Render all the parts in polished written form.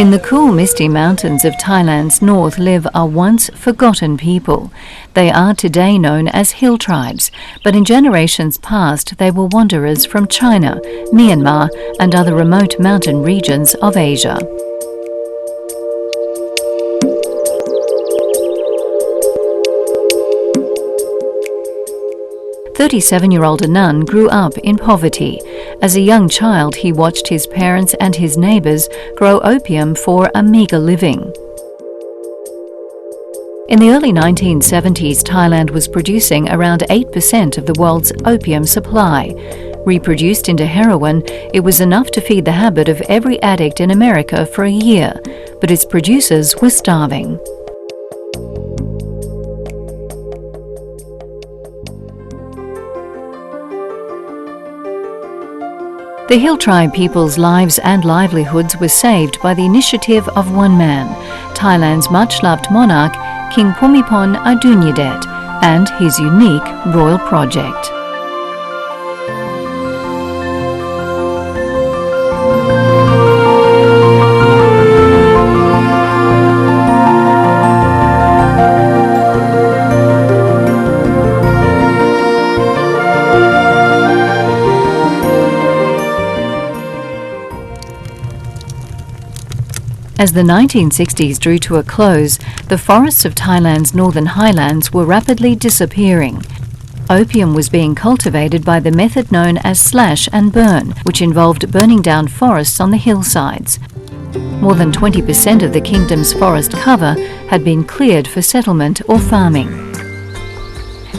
In the cool, misty mountains of Thailand's north live a once forgotten people. They are today known as hill tribes, but in generations past they were wanderers from China, Myanmar, and other remote mountain regions of Asia. The 37-year-old Anand grew up in poverty. As a young child, he watched his parents and his neighbours grow opium for a meagre living. In the early 1970s, Thailand was producing around 8% of the world's opium supply. Reproduced into heroin, it was enough to feed the habit of every addict in America for a year, but its producers were starving. The hill tribe people's lives and livelihoods were saved by the initiative of one man, Thailand's much-loved monarch, King Bhumibol Adulyadej, and his unique royal project. As the 1960s drew to a close, the forests of Thailand's northern highlands were rapidly disappearing. Opium was being cultivated by the method known as slash and burn, which involved burning down forests on the hillsides. More than 20% of the kingdom's forest cover had been cleared for settlement or farming.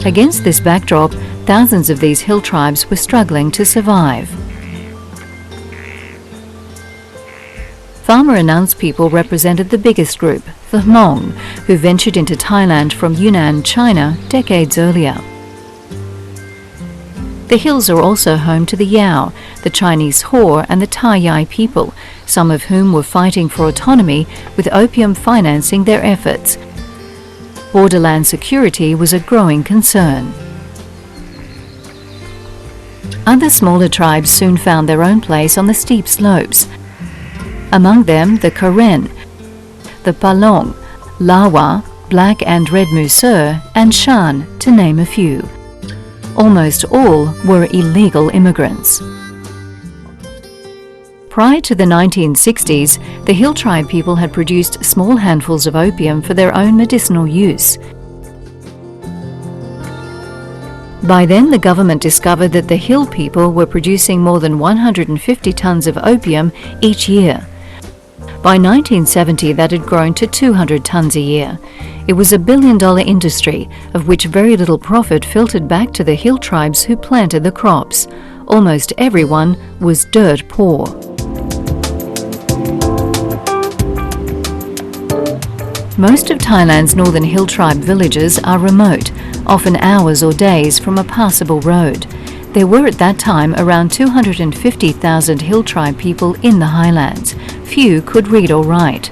Against this backdrop, thousands of these hill tribes were struggling to survive. Farmer Anand's people represented the biggest group, the Hmong, who ventured into Thailand from Yunnan, China, decades earlier. The hills are also home to the Yao, the Chinese Hor and the Thai Yai people, some of whom were fighting for autonomy with opium financing their efforts. Borderland security was a growing concern. Other smaller tribes soon found their own place on the steep slopes. Among them the Karen, the Palong, Lawa, Black and Red Museur, and Shan, to name a few. Almost all were illegal immigrants. Prior to the 1960s, the hill tribe people had produced small handfuls of opium for their own medicinal use. By then, the government discovered that the hill people were producing more than 150 tons of opium each year. By 1970, that had grown to 200 tons a year. It was a billion-dollar industry, of which very little profit filtered back to the hill tribes who planted the crops. Almost everyone was dirt poor. Most of Thailand's northern hill tribe villages are remote, often hours or days from a passable road. There were at that time around 250,000 hill tribe people in the highlands. Few could read or write.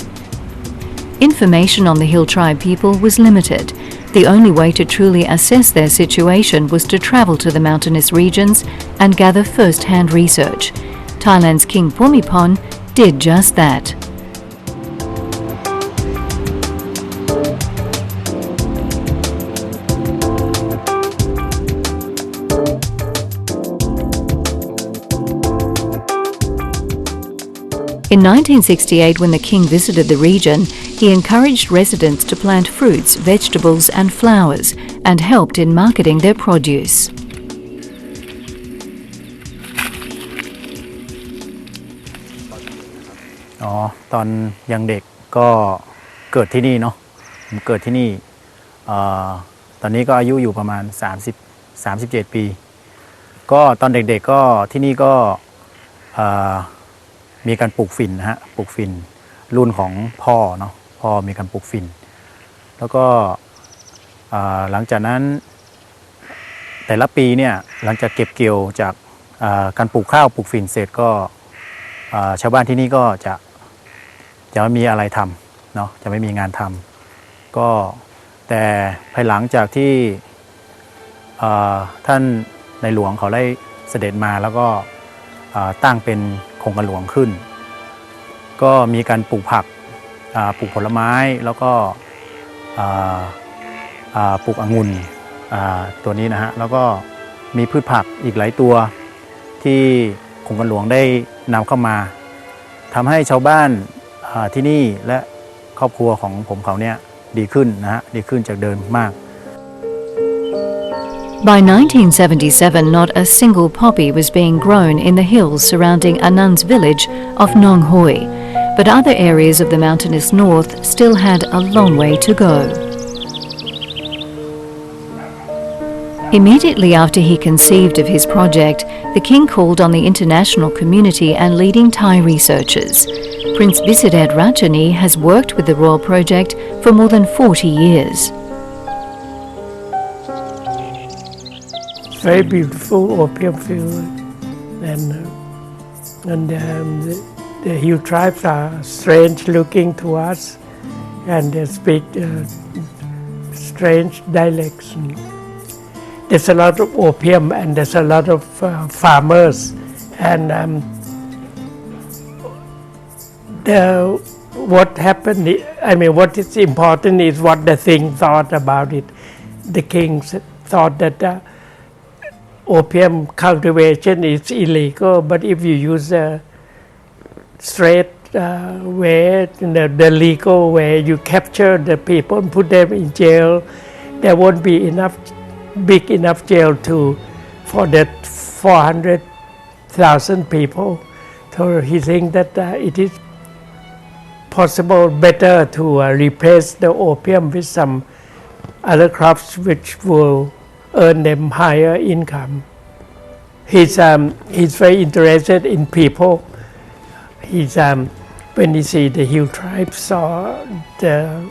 Information on the hill tribe people was limited. The only way to truly assess their situation was to travel to the mountainous regions and gather first-hand research. Thailand's King Bhumibol did just that. In 1968, when the king visited the region, he encouraged residents to plant fruits, vegetables and flowers, and helped in marketing their produce. ตอนยังเด็กก็เกิดที่นี่เนาะผมเกิดที่นี่ตอนนี้ก็อายุอยู่ประมาณ37 ปีก็ตอนเด็กๆก็ที่นี่ก็มีการปลูกฝิ่นนะฮะปลูกฝิ่นรุ่นของพ่อเนาะพ่อมีการปลูกฝิ่นแล้วก็หลังจากนั้นแต่ละปีเนี่ยหลังจากเก็บเกี่ยวจากการปลูกข้าวปลูกฝิ่นเสร็จก็ชาวบ้านที่นี่ก็จะไม่มีอะไรทำเนาะจะไม่มีงานทำก็แต่ภายหลังจากที่ท่านในหลวงเขาได้เสด็จมาแล้วก็ตั้งเป็นโครงการหลวงขึ้น ก็มีการปลูกผักปลูกผลไม้แล้วก็ปลูกองุ่นตัวนี้นะฮะแล้วก็มีพืชผักอีกหลายตัวที่โครงการหลวงได้นำเข้ามาทำให้ชาวบ้านที่นี่และครอบครัวของผมเขาเนี่ยดีขึ้นนะฮะดีขึ้นจากเดิมมาก By 1977, not a single poppy was being grown in the hills surrounding Anand's village of Nong Hoi, but other areas of the mountainous north still had a long way to go. Immediately after he conceived of his project, the king called on the international community and leading Thai researchers. Prince Visited Rajani has worked with the royal project for more than 40 years. Very beautiful opium field, and the Hill tribes are strange looking to us, and they speak strange dialects. There's a lot of opium, and there's a lot of farmers, and what happened, what is important is what the king thought about it. The king thought that opium cultivation is illegal, but if you use a straight way, the legal way, you capture the people and put them in jail, there won't be big enough jail for that 400,000 people. So he thinks that it is possible better to replace the opium with some other crops which will earn them higher income. He's very interested in people. When he see the Hill tribes or the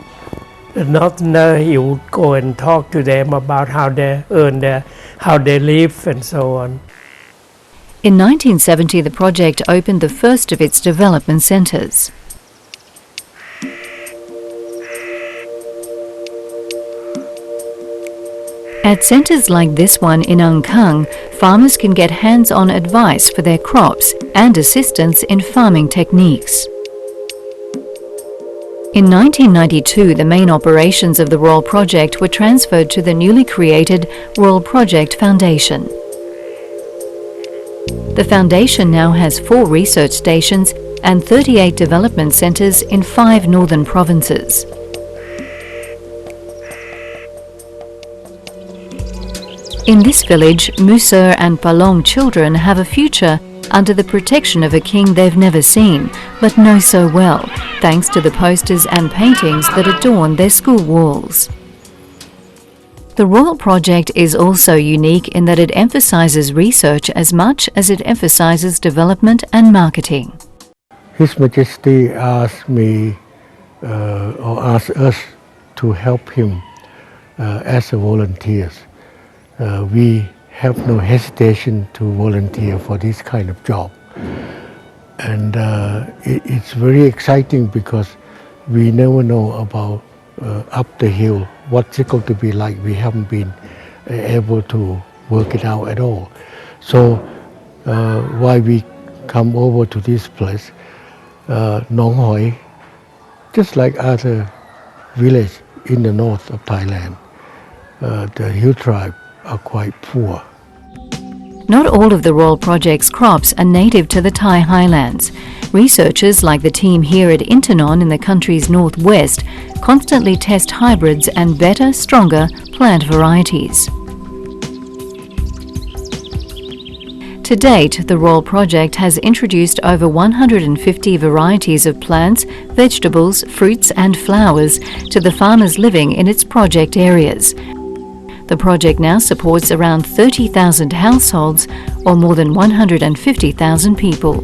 northerner, he would go and talk to them about how they earn how they live and so on. In 1970, the project opened the first of its development centres. At centres like this one in Angkang, farmers can get hands-on advice for their crops and assistance in farming techniques. In 1992, the main operations of the Royal Project were transferred to the newly created Royal Project Foundation. The foundation now has 4 research stations and 38 development centres in 5 northern provinces. In this village, Muser and Palong children have a future under the protection of a king they've never seen, but know so well, thanks to the posters and paintings that adorn their school walls. The Royal Project is also unique in that it emphasises research as much as it emphasises development and marketing. His Majesty asked me or asked us to help him as a volunteers. We have no hesitation to volunteer for this kind of job, and it's very exciting because we never know about up the hill what's it going to be like. We haven't been able to work it out at all. So why we come over to this place, Nong Hoi, just like other village in the north of Thailand, the Hill tribe are quite poor. Not all of the Royal Project's crops are native to the Thai highlands. Researchers like the team here at Intanon in the country's northwest constantly test hybrids and better, stronger plant varieties. To date, the Royal Project has introduced over 150 varieties of plants, vegetables, fruits and flowers to the farmers living in its project areas. The project now supports around 30,000 households, or more than 150,000 people.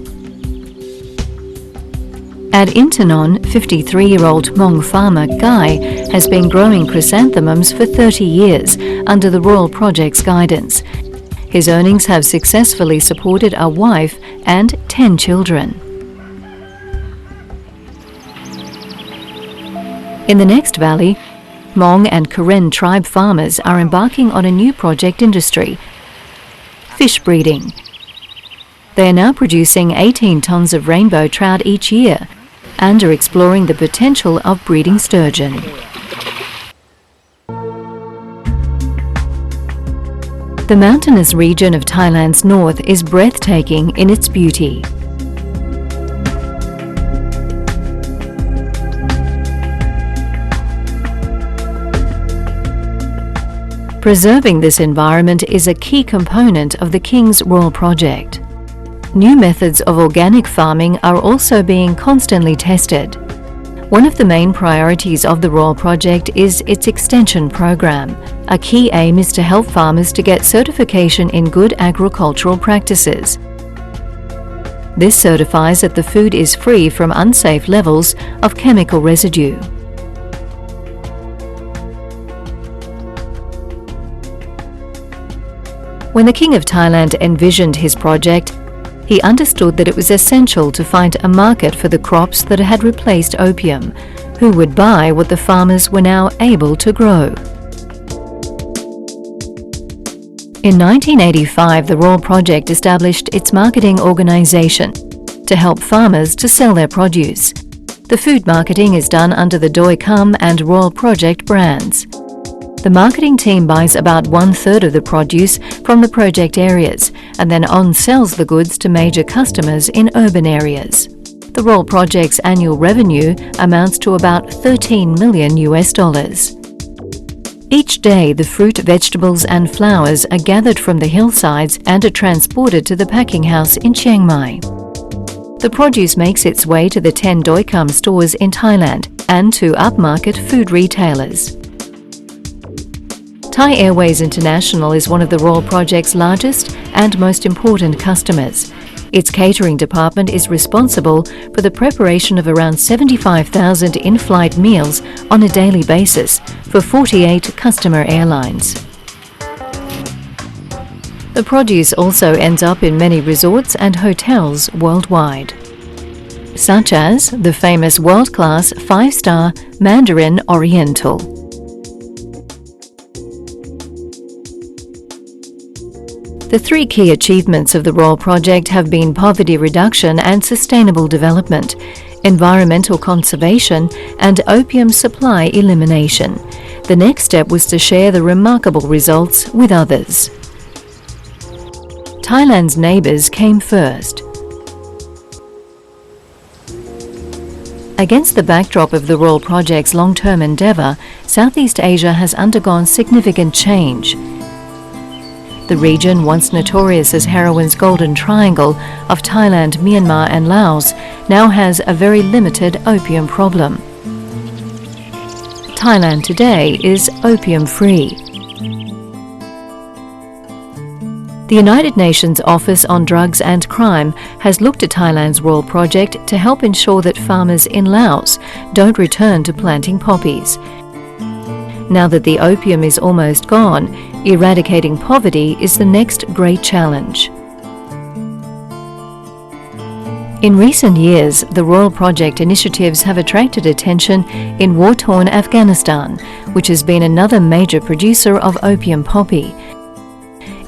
At Intanon, 53-year-old Hmong farmer Guy has been growing chrysanthemums for 30 years under the Royal Project's guidance. His earnings have successfully supported a wife and 10 children. In the next valley, Hmong and Karen tribe farmers are embarking on a new project industry, fish breeding. They are now producing 18 tonnes of rainbow trout each year, and are exploring the potential of breeding sturgeon. The mountainous region of Thailand's north is breathtaking in its beauty. Preserving this environment is a key component of the King's Royal Project. New methods of organic farming are also being constantly tested. One of the main priorities of the Royal Project is its extension program. A key aim is to help farmers to get certification in good agricultural practices. This certifies that the food is free from unsafe levels of chemical residue. When the King of Thailand envisioned his project, he understood that it was essential to find a market for the crops that had replaced opium, who would buy what the farmers were now able to grow. In 1985, the Royal Project established its marketing organisation to help farmers to sell their produce. The food marketing is done under the Doi Kham and Royal Project brands. The marketing team buys about 1/3 of the produce from the project areas and then on-sells the goods to major customers in urban areas. The Royal Project's annual revenue amounts to about $13 million. Each day, the fruit, vegetables and flowers are gathered from the hillsides and are transported to the packing house in Chiang Mai. The produce makes its way to the 10 Doi Kham stores in Thailand and to upmarket food retailers. Thai Airways International is one of the Royal Project's largest and most important customers. Its catering department is responsible for the preparation of around 75,000 in-flight meals on a daily basis for 48 customer airlines. The produce also ends up in many resorts and hotels worldwide, such as the famous world-class 5-star Mandarin Oriental. The three key achievements of the Royal Project have been poverty reduction and sustainable development, environmental conservation, and opium supply elimination. The next step was to share the remarkable results with others. Thailand's neighbours came first. Against the backdrop of the Royal Project's long-term endeavour, Southeast Asia has undergone significant change. The region, once notorious as heroin's golden triangle of Thailand, Myanmar and Laos, now has a very limited opium problem. Thailand today is opium-free. The United Nations Office on Drugs and Crime has looked at Thailand's Royal Project to help ensure that farmers in Laos don't return to planting poppies. Now that the opium is almost gone, eradicating poverty is the next great challenge. In recent years, the Royal Project initiatives have attracted attention in war-torn Afghanistan, which has been another major producer of opium poppy.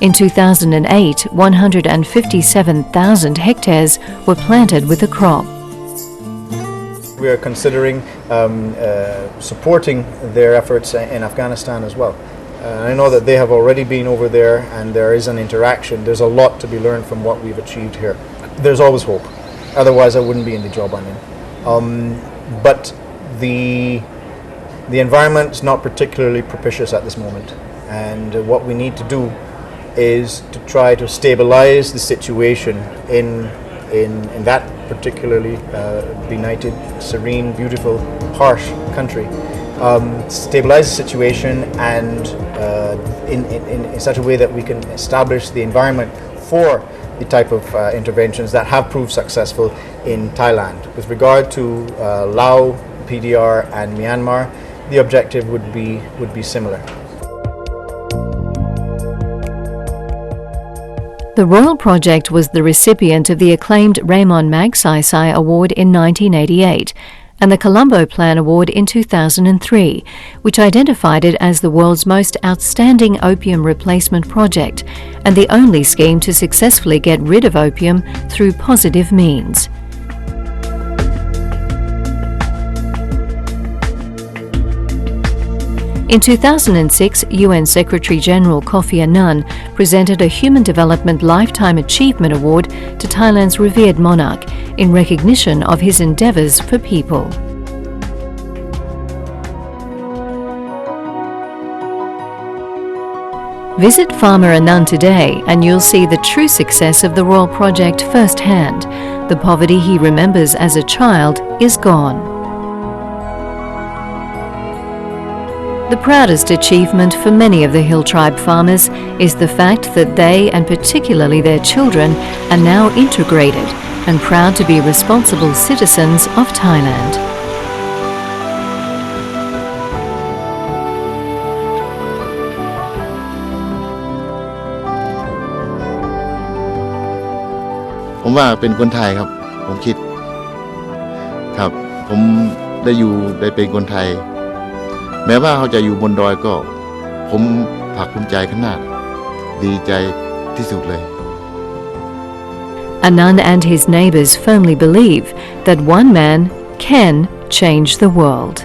In 2008, 157,000 hectares were planted with the crop. We are considering supporting their efforts in Afghanistan as well. I know that they have already been over there and there is an interaction. There's a lot to be learned from what we've achieved here. There's always hope. Otherwise I wouldn't be in the job I'm in. But the environment is not particularly propitious at this moment. And what we need to do is to try to stabilize the situation in that particularly benighted, serene, beautiful, harsh country. Stabilize the situation and in such a way that we can establish the environment for the type of interventions that have proved successful in Thailand. With regard to Laos, PDR and Myanmar, the objective would be similar. The Royal Project was the recipient of the acclaimed Raymond Magsaysay Award in 1988 and the Colombo Plan Award in 2003, which identified it as the world's most outstanding opium replacement project and the only scheme to successfully get rid of opium through positive means. In 2006, UN Secretary-General Kofi Annan presented a Human Development Lifetime Achievement Award to Thailand's revered monarch in recognition of his endeavours for people. Visit Farmer Annan today and you'll see the true success of the Royal Project firsthand. The poverty he remembers as a child is gone. The proudest achievement for many of the Hill Tribe farmers is the fact that they, and particularly their children, are now integrated and proud to be responsible citizens of Thailand. ผมว่าเป็นคนไทยครับผมคิดครับผมได้เป็นคนไทยแม้ว่าเขาจะอยู่บนดอยก็ผมภาคภูมิใจขนาดดีใจที่สุดเลย Annan and his neighbours firmly believe that one man can change the world.